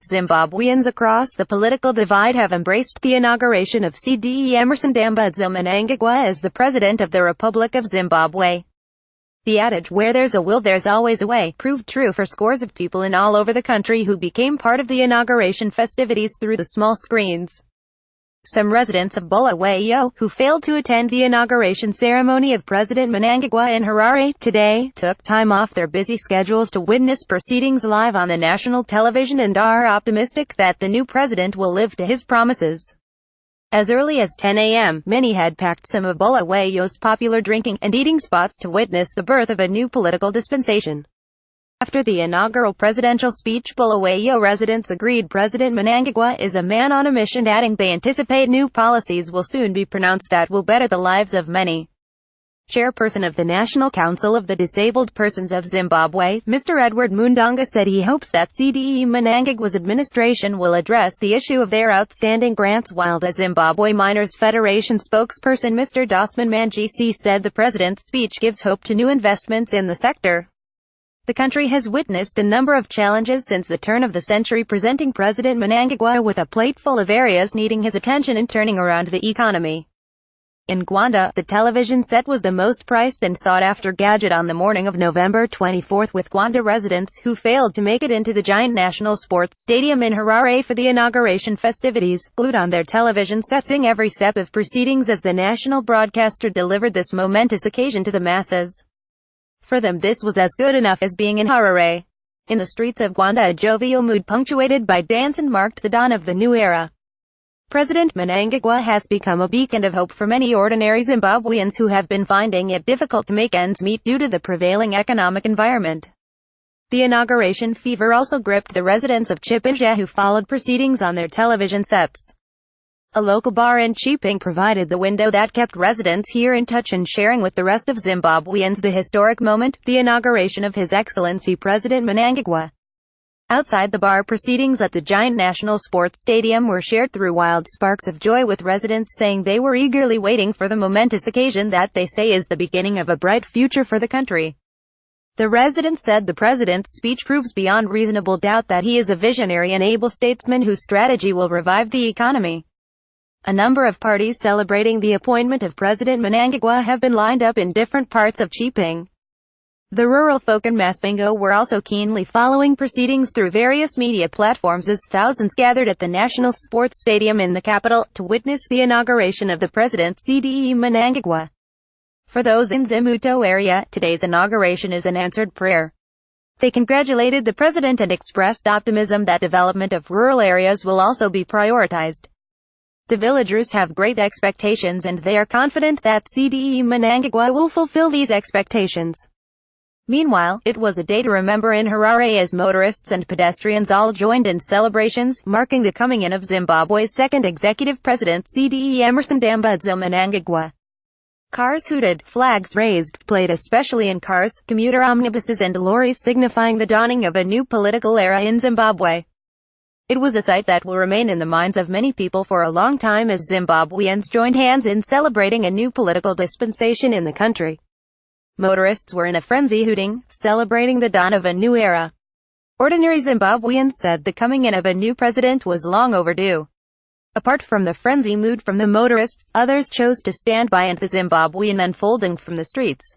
Zimbabweans across the political divide have embraced the inauguration of Cde Emmerson Dambudzo Mnangagwa as the President of the Republic of Zimbabwe. The adage, "where there's a will there's always a way," proved true for scores of people in all over the country who became part of the inauguration festivities through the small screens. Some residents of Bulawayo, who failed to attend the inauguration ceremony of President Mnangagwa in Harare today, took time off their busy schedules to witness proceedings live on the national television and are optimistic that the new president will live to his promises. As early as 10 a.m., many had packed some of Bulawayo's popular drinking and eating spots to witness the birth of a new political dispensation. After the inaugural presidential speech, Bulawayo residents agreed President Mnangagwa is a man on a mission, adding they anticipate new policies will soon be pronounced that will better the lives of many. Chairperson of the National Council of the Disabled Persons of Zimbabwe, Mr. Edward Mundanga, said he hopes that Cde Mnangagwa's administration will address the issue of their outstanding grants, while the Zimbabwe Miners Federation spokesperson Mr. Dosman Mangisi said the president's speech gives hope to new investments in the sector. The country has witnessed a number of challenges since the turn of the century, presenting President Mnangagwa with a plate full of areas needing his attention in turning around the economy. In Gwanda, the television set was the most priced and sought-after gadget on the morning of November 24, with Gwanda residents who failed to make it into the giant national sports stadium in Harare for the inauguration festivities, glued on their television sets, seeing every step of proceedings as the national broadcaster delivered this momentous occasion to the masses. For them, this was as good enough as being in Harare. In the streets of Gwanda, a jovial mood punctuated by dance and marked the dawn of the new era. President Mnangagwa has become a beacon of hope for many ordinary Zimbabweans who have been finding it difficult to make ends meet due to the prevailing economic environment. The inauguration fever also gripped the residents of Chipinge, who followed proceedings on their television sets. A local bar in Chipinge provided the window that kept residents here in touch and sharing with the rest of Zimbabweans the historic moment, the inauguration of His Excellency President Mnangagwa. Outside the bar, proceedings at the giant national sports stadium were shared through wild sparks of joy, with residents saying they were eagerly waiting for the momentous occasion that they say is the beginning of a bright future for the country. The residents said the president's speech proves beyond reasonable doubt that he is a visionary and able statesman whose strategy will revive the economy. A number of parties celebrating the appointment of President Mnangagwa have been lined up in different parts of Chipinge. The rural folk in Masvingo were also keenly following proceedings through various media platforms as thousands gathered at the National Sports Stadium in the capital to witness the inauguration of the President Cde Mnangagwa. For those in Zimuto area, today's inauguration is an answered prayer. They congratulated the president and expressed optimism that development of rural areas will also be prioritized. The villagers have great expectations and they are confident that Cde Mnangagwa will fulfill these expectations. Meanwhile, it was a day to remember in Harare as motorists and pedestrians all joined in celebrations, marking the coming in of Zimbabwe's second executive president Cde Emmerson Dambudzo Mnangagwa. Cars hooted, flags raised, played especially in cars, commuter omnibuses and lorries, signifying the dawning of a new political era in Zimbabwe. It was a sight that will remain in the minds of many people for a long time as Zimbabweans joined hands in celebrating a new political dispensation in the country. Motorists were in a frenzy, hooting, celebrating the dawn of a new era. Ordinary Zimbabweans said the coming in of a new president was long overdue. Apart from the frenzy mood from the motorists, others chose to stand by and the Zimbabwean unfolding from the streets.